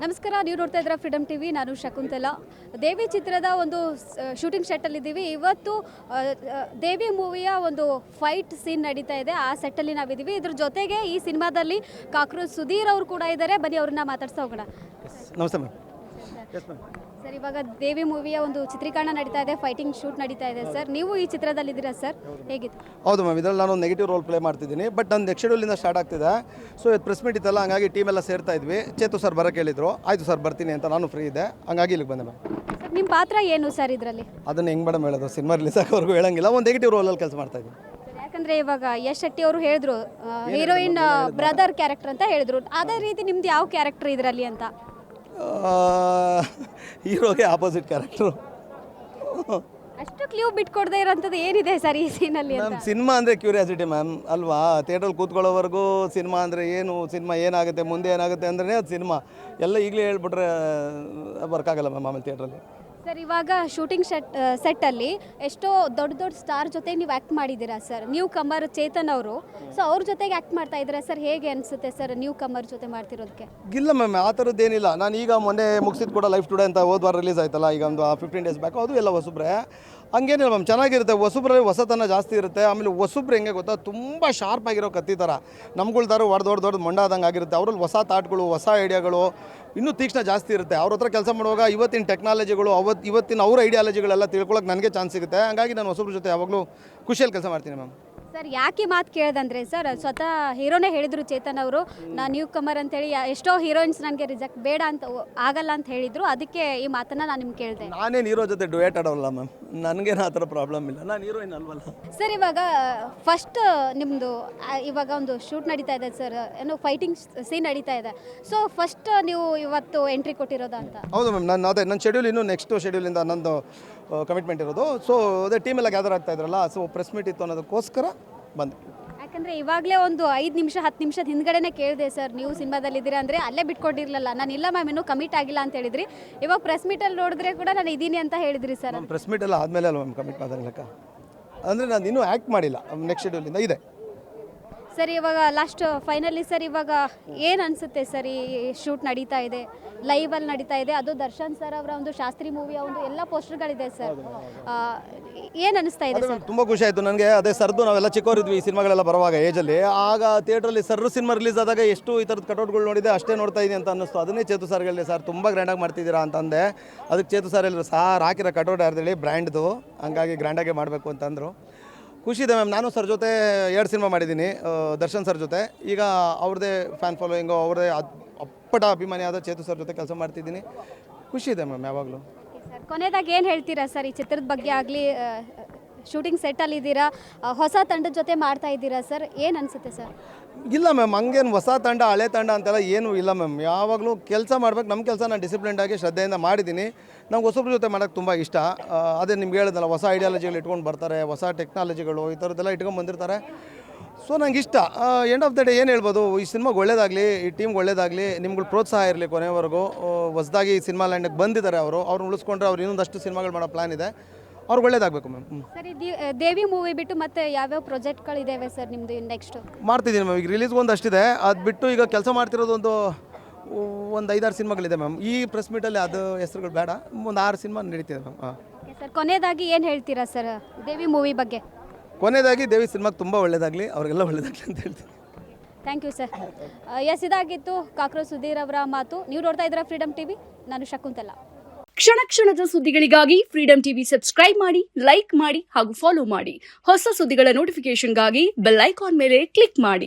ನಮಸ್ಕಾರ, ನೀವು ನೋಡ್ತಾ ಇದ್ದೀರಾ ಫ್ರೀಡಮ್ ಟಿವಿ. ನಾನು ಶಕುಂತಲಾ. ದೇವಿ ಚಿತ್ರದ ಒಂದು ಶೂಟಿಂಗ್ ಸೆಟ್ಟಲ್ಲಿ ಇದ್ದೀವಿ. ಇವತ್ತು ದೇವಿ ಮೂವಿಯ ಒಂದು ಫೈಟ್ ಸೀನ್ ನಡೀತಾ ಇದೆ. ಆ ಸೆಟ್ಟಲ್ಲಿ ನಾವಿದ್ದೀವಿ. ಇದ್ರ ಜೊತೆಗೆ ಈ ಸಿನಿಮಾದಲ್ಲಿ ಕಾಕ್ರೋಚ್ ಸುಧೀರ್ ಅವರು ಕೂಡ ಇದ್ದಾರೆ. ಬನ್ನಿ ಅವ್ರನ್ನ ಮಾತಾಡ್ತಾ ಹೋಗೋಣ. ನಮಸ್ತೆ ಮ್ಯಾಮ್. ಸರ್, ಇವಾಗ ದೇವಿ ಮೂವಿಯ ಒಂದು ಚಿತ್ರೀಕರಣ ನಡೀತಾ ಇದೆ, ಫೈಟಿಂಗ್ ಶೂಟ್ ನಡೀತಾ ಇದೆ ಸರ್. ನೀವು ಈ ಚಿತ್ರದಲ್ಲಿ ಇದ್ದೀರಾ ಸರ್, ಹೇಗಿತ್ತು? ಹೌದು ಮ್ಯಾಮ್, ಇದರಲ್ಲಿ ನಾನು ನೆಗೆಟಿವ್ ರೋಲ್ ಪ್ಲೇ ಮಾಡ್ತಿದ್ದೀನಿ. ಬಟ್ ನನ್ನ ನೆಕ್ಸ್ಟ್ ಶೆಡ್ಯೂಲಿಂದ ಸ್ಟಾರ್ಟ್ ಆಗ್ತಿದೆ. ಸೊ ಇದು ಪ್ರೆಸ್ ಮೀಟ್ ಇತ್ತಲ್ಲ, ಹಂಗಾಗಿ ಟೀಮ್ ಎಲ್ಲ ಸೇರ್ತಾ ಇದ್ವಿ. ಚೇತು ಸರ್ ಬರೋಕ್ಕೆ ಹೇಳಿದ್ರು. ಆಯಿತು ಸರ್ ಬರ್ತೀನಿ ಅಂತ ನಾನು ಫ್ರೀ ಇದ್ದೆ, ಹಂಗಾಗಿ ಇಲ್ಲಿಗೆ ಬಂದೆ ಮ್ಯಾಮ್. ಸರ್, ನಿಮ್ಮ ಪಾತ್ರ ಏನು ಸರ್ ಇದರಲ್ಲಿ? ಅದನ್ನು ಹೆಂಗೆ ಮೇಡಮ್ ಹೇಳೋದು, ಸಿನಿಮಾ ರಿಲೀಸ್ ಆಗೋವರೆಗೂ ಹೇಳಂಗಿಲ್ಲ. ಒಂದು ನೆಗೆಟಿವ್ ರೋಲಲ್ಲಿ ಕೆಲಸ ಮಾಡ್ತಾ ಇದ್ದೀನಿ. ಯಾಕಂದ್ರೆ ಇವಾಗ ಯಶ್ ಶೆಟ್ಟಿ ಅವರು ಹೇಳಿದ್ರು ಹೀರೋಯಿನ್ ಬ್ರದರ್ ಕ್ಯಾರೆಕ್ಟರ್ ಅಂತ ಹೇಳಿದ್ರು. ಅದೇ ರೀತಿ ನಿಮ್ದು ಯಾವ ಕ್ಯಾರೆಕ್ಟರ್ ಇದರಲ್ಲಿ ಅಂತ? ಹೀರೋಗೆ ಆಪೋಸಿಟ್ ಕ್ಯಾರೆಕ್ಟ್ರು. ಅಷ್ಟು ಕ್ಲೂ ಬಿಟ್ಕೊಡದೇ ಇರೋಂಥದ್ದು ಏನಿದೆ ಸರ್ ಈ ಸೀನಲ್ಲಿ ಅಂತ? ಮ್ಯಾಮ್, ಸಿನಿಮಾ ಅಂದರೆ ಕ್ಯೂರಿಯಾಸಿಟಿ ಮ್ಯಾಮ್ ಅಲ್ವಾ. ಥಿಯೇಟ್ರಲ್ಲಿ ಕೂತ್ಕೊಳ್ಳೋವರೆಗೂ ಸಿನಿಮಾ ಅಂದರೆ ಏನು, ಸಿನಿಮಾ ಏನಾಗುತ್ತೆ, ಮುಂದೆ ಏನಾಗುತ್ತೆ ಅಂದ್ರೆ ಅದು ಸಿನಿಮಾ ಎಲ್ಲ ಈಗಲೇ ಹೇಳ್ಬಿಟ್ರೆ ವರ್ಕ್ ಆಗಲ್ಲ ಮ್ಯಾಮ್ ಆಮೇಲೆ ಥಿಯೇಟ್ರಲ್ಲಿ. ಸರ್, ಇವಾಗ ಶೂಟಿಂಗ್ ಸೆಟ್ಟಲ್ಲಿ ಎಷ್ಟೋ ದೊಡ್ಡ ದೊಡ್ಡ ಸ್ಟಾರ್ ಜೊತೆ ನೀವು ಆ್ಯಕ್ಟ್ ಮಾಡಿದ್ದೀರಾ ಸರ್. ನ್ಯೂ ಕಮರ್ ಚೇತನ್ ಅವರು, ಸೊ ಅವ್ರ ಜೊತೆಗೆ ಆ್ಯಕ್ಟ್ ಮಾಡ್ತಾ ಇದ್ದೀರಾ ಸರ್. ಹೇಗೆ ಅನಿಸುತ್ತೆ ಸರ್ ನ್ಯೂ ಕಮರ್ ಜೊತೆ ಮಾಡ್ತಿರೋದಕ್ಕೆ? ಇಲ್ಲ ಮ್ಯಾಮ್, ಆ ಥರದ್ದೇನಿಲ್ಲ. ನಾನು ಈಗ ಮೊನ್ನೆ ಮುಗಿಸಿದ್ದು ಕೂಡ ಲೈಫ್ ಟುಡೇ ಅಂತ ಹೋದ್ವಾರ ರಿಲೀಸ್ ಆಯ್ತಲ್ಲ, ಈಗ ಒಂದು 15 ಡೇಸ್ ಬ್ಯಾಕ್. ಅದು ಎಲ್ಲ ಹೊಸಬ್ರೆ, ಹಂಗೇನಿಲ್ಲ ಮ್ಯಾಮ್, ಚೆನ್ನಾಗಿರುತ್ತೆ. ಹೊಸಬ್ರಲ್ಲಿ ಹೊಸತನ ಜಾಸ್ತಿ ಇರುತ್ತೆ. ಆಮೇಲೆ ಹೊಸಬ್ರು ಹೆಂಗೆ ಗೊತ್ತಾ, ತುಂಬ ಶಾರ್ಪ್ ಆಗಿರೋ ಕತ್ತಿ ಥರ. ನಮ್ಗಳ ಥರ ದೊಡ್ಡ ಮೊಂಡಾದಂಗೆ ಆಗಿರುತ್ತೆ. ಅವರಲ್ಲಿ ಹೊಸ ಥಾಟ್ಗಳು, ಹೊಸ ಐಡಿಯಾಗಳು ಇನ್ನೂ ತೀಕ್ಷ್ಣ ಜಾಸ್ತಿ ಇರುತ್ತೆ. ಅವ್ರ ಹತ್ರ ಕೆಲಸ ಮಾಡುವಾಗ ಇವತ್ತಿನ ಟೆಕ್ನಾಲಜಿಗಳು, ಇವತ್ತಿನ ಅವ್ರ ಐಡಿಯಾಲಜಿಗಳೆಲ್ಲ ತಿಳ್ಕೊಳ್ಳೋಕೆ ನನಗೆ ಚಾನ್ಸ್ ಸಿಗುತ್ತೆ. ಹಂಗಾಗಿ ನಾನು ಹೊಸಬ್ರ ಜೊತೆ ಯಾವಾಗಲೂ ಖುಷಿಯಲ್ಲಿ ಕೆಲಸ ಮಾಡ್ತೀನಿ ಮ್ಯಾಮ್. ಸರ್, ಯಾಕೆ ಮಾತು ಕೇಳ್ದಂದ್ರೆ ಸರ್, ಸ್ವತಃ ಹೀರೋನೇ ಹೇಳಿದರು ಚೇತನ್ ಅವರು, ನಾನು ನ್ಯೂ ಕಮರ್ ಅಂತೇಳಿ ಎಷ್ಟೋ ಹೀರೋಯಿನ್ಸ್ ನನಗೆ ರಿಜೆಕ್ಟ್ ಬೇಡ ಅಂತ ಆಗಲ್ಲ ಅಂತ ಹೇಳಿದರು. ಅದಕ್ಕೆ ಈ ಮಾತನ್ನು ನಾನು ನಿಮ್ಗೆ ಕೇಳಿದೆ. ನಾನೇನು ಹೀರೋ ಜೊತೆ ಡುಯೇಟ್ ಆಡೋಲ್ಲ ಮ್ಯಾಮ್, ನನಗೇನು ಆ ಥರ ಪ್ರಾಬ್ಲಮ್ ಇಲ್ಲ. ನಾನು ಹೀರೋಯಿನ್ ಅಲ್ವಲ್ಲ. ಸರ್, ಇವಾಗ ಫಸ್ಟ್ ನಿಮ್ಮದು ಇವಾಗ ಒಂದು ಶೂಟ್ ನಡೀತಾ ಇದೆ ಸರ್, ಏನೋ ಫೈಟಿಂಗ್ ಸೀನ್ ನಡೀತಾ ಇದೆ. ಸೊ ಫಸ್ಟ್ ನೀವು ಇವತ್ತು ಎಂಟ್ರಿ ಕೊಟ್ಟಿರೋದಾ ಅಂತ? ಹೌದು ಮ್ಯಾಮ್, ನನ್ನ ಶೆಡ್ಯೂಲ್ ಇನ್ನೂ ನೆಕ್ಸ್ಟ್ ಶೆಡ್ಯೂಲಿಂದ ನಂದು ಕಮಿಟ್ಮೆಂಟ್ ಇರೋದು. ಸೊ ಅದೇ ಟೀಮೆಲ್ಲ ಗ್ಯಾದರ್ ಆಗ್ತಾ ಇದ್ರಲ್ಲ, ಸೊ ಪ್ರೆಸ್ ಮೀಟ್ ಇತ್ತು ಅನ್ನೋದಕ್ಕೋಸ್ಕರ ಬಂದೆ. ಯಾಕಂದರೆ ಇವಾಗಲೇ ಒಂದು 5 ನಿಮಿಷ 10 ನಿಮಿಷದ ಹಿಂದ್ಗಡೆನೇ ಕೇಳಿದೆ ಸರ್, ನೀವು ಸಿನಿಮಾದಲ್ಲಿದ್ದೀರಾ ಅಂದರೆ. ಅಲ್ಲೇ ಬಿಟ್ಕೊಟ್ಟಿರಲಿಲ್ಲ. ನಾನು ಇಲ್ಲ ಮ್ಯಾಮ್, ಇನ್ನೂ ಕಮಿಟ್ ಆಗಿಲ್ಲ ಅಂತ ಹೇಳಿದ್ರಿ. ಇವಾಗ ಪ್ರೆಸ್ ಮೀಟಲ್ಲಿ ನೋಡಿದ್ರೆ ಕೂಡ ನಾನು ಇದ್ದೀನಿ ಅಂತ ಹೇಳಿದ್ರಿ ಸರ್. ಪ್ರೆಸ್ ಮೀಟ್ ಎಲ್ಲ ಆದಮೇಲೆ ಅಲ್ಲ ಮ್ಯಾಮ್ ಕಮಿಟ್ ಮಾಡೋದಕ್ಕ. ಅಂದರೆ ನಾನು ಇನ್ನೂ ಆ್ಯಕ್ಟ್ ಮಾಡಿಲ್ಲ, ನೆಕ್ಸ್ಟ್ ಶೆಡ್ಯೂಲಿಂದ ಇದೆ. ಸರ್, ಇವಾಗ ಲಾಸ್ಟ್ ಫೈನಲಿ ಸರ್, ಇವಾಗ ಏನು ಅನಿಸುತ್ತೆ ಸರ್, ಈ ಶೂಟ್ ನಡೀತಾ ಇದೆ, ಲೈವಲ್ಲಿ ನಡೀತಾ ಇದೆ. ಅದು ದರ್ಶನ್ ಸರ್ ಅವರ ಒಂದು ಶಾಸ್ತ್ರಿ ಮೂವಿಯ ಒಂದು ಎಲ್ಲ ಪೋಸ್ಟರ್ಗಳಿದೆ ಸರ್. ಏನು ಅನಿಸ್ತಾ ಇದೆ ಸರ್? ತುಂಬ ಖುಷಿ ಆಯಿತು ನನಗೆ. ಅದೇ ಸರ್ದು ನಾವೆಲ್ಲ ಚಿಕ್ಕವರಿದ್ವಿ ಈ ಸಿನಿಮಾಗಳೆಲ್ಲ ಬರುವಾಗ ಏಜಲ್ಲಿ. ಆಗ ಥಿಯೇಟ್ರಲ್ಲಿ ಸರ್ರು ಸಿನಿಮಾ ರಿಲೀಸ್ ಆದಾಗ ಎಷ್ಟು ಈ ಥರದ ಕಟೌಟ್ಗಳು ನೋಡಿದೆ, ಅಷ್ಟೇ ನೋಡ್ತಾ ಇದ್ದೀನಿ ಅಂತ ಅನ್ನಿಸ್ತು. ಅದನ್ನೇ ಚೇತು ಸರ್ ಹೇಳಿದೆ, ಸರ್ ತುಂಬ ಗ್ರ್ಯಾಂಡಾಗಿ ಮಾಡ್ತಿದ್ದೀರಾ ಅಂತಂದೆ. ಅದಕ್ಕೆ ಚೇತು ಸರ್ ಹೇಳಿದ್ರು, ಸಾರ್ ಹಾಕಿರೋ ಕಟೌಟ್ ಯಾರ್ದೇಳಿ ಬ್ರ್ಯಾಂಡ್ದು, ಹಂಗಾಗಿ ಗ್ರ್ಯಾಂಡಾಗೆ ಮಾಡಬೇಕು ಅಂತಂದರು. ಖುಷಿ ಇದೆ ಮ್ಯಾಮ್. ನಾನು ಸರ್ ಜೊತೆ 2 ಸಿನಿಮಾ ಮಾಡಿದ್ದೀನಿ, ದರ್ಶನ್ ಸರ್ ಜೊತೆ. ಈಗ ಅವ್ರದ್ದೇ ಫ್ಯಾನ್ ಫಾಲೋಯಿಂಗು, ಅವ್ರದ್ದೇ ಅಪ್ಪಟ ಅಭಿಮಾನಿಯಾದ ಚೇತು ಸರ್ ಜೊತೆ ಕೆಲಸ ಮಾಡ್ತಿದ್ದೀನಿ. ಖುಷಿ ಇದೆ ಮ್ಯಾಮ್ ಯಾವಾಗಲೂ. ಸರ್, ಕೊನೆಯದಾಗಿ ಏನು ಹೇಳ್ತೀರಾ ಸರ್ ಈ ಚಿತ್ರದ ಬಗ್ಗೆ ಆಗಲಿ? ಶೂಟಿಂಗ್ ಸೆಟ್ಟಲ್ಲಿ ಇದ್ದೀರಾ, ಹೊಸ ತಂಡದ ಜೊತೆ ಮಾಡ್ತಾ ಇದ್ದೀರಾ ಸರ್, ಏನು ಅನಿಸುತ್ತೆ ಸರ್? ಇಲ್ಲ ಮ್ಯಾಮ್, ಹಂಗೇನು ಹೊಸ ತಂಡ ಹಳೆ ತಂಡ ಅಂತೆಲ್ಲ ಏನೂ ಇಲ್ಲ ಮ್ಯಾಮ್. ಯಾವಾಗಲೂ ಕೆಲಸ ಮಾಡ್ಬೇಕು. ನಮ್ಮ ಕೆಲಸ ನಾನು ಡಿಸಿಪ್ಲಿನ್ಡಾಗಿ ಶ್ರದ್ಧೆಯಿಂದ ಮಾಡಿದ್ದೀನಿ. ನಂಗೆ ಹೊಸಬ್ರ ಜೊತೆ ಮಾಡೋಕ್ಕೆ ತುಂಬ ಇಷ್ಟ. ಅದೇ ನಿಮ್ಗೆ ಹೇಳಿದ್ನಲ್ಲ, ಹೊಸ ಐಡಿಯಾಲಜಿಗಳು ಇಟ್ಕೊಂಡು ಬರ್ತಾರೆ, ಹೊಸ ಟೆಕ್ನಾಲಜಿಗಳು ಈ ಥರದ್ದೆಲ್ಲ ಇಟ್ಕೊಂಡು ಬಂದಿರ್ತಾರೆ. ಸೊ ನಂಗೆ ಇಷ್ಟ. ಎಂಡ್ ಆಫ್ ದ ಡೇ ಏನು ಹೇಳ್ಬೋದು, ಈ ಸಿನಿಮಾಗೆ ಒಳ್ಳೇದಾಗಲಿ, ಈ ಟೀಮ್ಗೆ ಒಳ್ಳೇದಾಗಲಿ, ನಿಮ್ಗಳು ಪ್ರೋತ್ಸಾಹ ಇರಲಿ ಕೊನೆವರೆಗೂ. ಹೊಸದಾಗಿ ಈ ಸಿನಿಮಾ ಲ್ಯಾಂಡಿಗೆ ಬಂದಿದ್ದಾರೆ ಅವ್ರನ್ನ ಉಳಿಸ್ಕೊಂಡ್ರೆ ಅವ್ರು ಇನ್ನೊಂದಷ್ಟು ಸಿನಿಮಾಗಳು ಮಾಡೋ ಪ್ಲ್ಯಾನ್ ಇದೆ. ಅವ್ರಿಗೆ ಒಳ್ಳೇದಾಗಬೇಕು ಮ್ಯಾಮ್. ಸರಿ, ದೇವಿ ಮೂವಿ ಬಿಟ್ಟು ಮತ್ತೆ ಯಾವ್ಯಾವ ಪ್ರಾಜೆಕ್ಟ್ಗಳಿದ್ದಾವೆ ಸರ್ ನಿಮ್ಮದು ನೆಕ್ಸ್ಟ್? ಮಾಡ್ತಿದ್ದೀನಿ ಮ್ಯಾಮ್. ಈಗ ರಿಲೀಸ್ಗೆ ಒಂದು ಅಷ್ಟಿದೆ. ಅದು ಬಿಟ್ಟು ಈಗ ಕೆಲಸ ಮಾಡ್ತಿರೋದು ಒಂದು 5-6 ಸಿನಿಮಾಗಳಿದೆ ಮ್ಯಾಮ್. ಈ ಪ್ರೆಸ್ ಮೀಟಲ್ಲಿ ಅದು ಹೆಸರುಗಳು ಬೇಡ, ಒಂದು 6 ಸಿನಿಮಾ ನಡೀತಿದೆ ಮ್ಯಾಮ್. ಹಾಂ ಸರ್, ಕೊನೆಯದಾಗಿ ಏನು ಹೇಳ್ತೀರಾ ಸರ್ ದೇವಿ ಮೂವಿ ಬಗ್ಗೆ? ಕೊನೆಯದಾಗಿ ದೇವಿ ಸಿನಿಮಾಗೆ ತುಂಬ ಒಳ್ಳೇದಾಗಲಿ, ಅವ್ರಿಗೆಲ್ಲ ಒಳ್ಳೇದಾಗಲಿ ಅಂತ ಹೇಳ್ತೀನಿ. Thank you sir. ಎಸ್, ಇದಾಗಿತ್ತು ಕಾಕ್ರೋಚ್ ಸುಧೀರ್ ಅವರ ಮಾತು. ನೀವು ನೋಡ್ತಾ ಇದ್ದೀರಾ ಫ್ರೀಡಮ್ ಟಿವಿ. ನಾನು ಶಕುಂತಲಾ. ಕ್ಷಣ ಕ್ಷಣದ ಸುದ್ದಿಗಳಿಗಾಗಿ ಫ್ರೀಡಮ್ ಟಿವಿ ಸಬ್ಸ್ಕ್ರೈಬ್ ಮಾಡಿ, ಲೈಕ್ ಮಾಡಿ ಹಾಗೂ ಫಾಲೋ ಮಾಡಿ. ಹೊಸ ಸುದ್ದಿಗಳ ನೋಟಿಫಿಕೇಶನ್ಗಾಗಿ ಬೆಲ್ ಐಕಾನ್ ಮೇಲೆ ಕ್ಲಿಕ್ ಮಾಡಿ.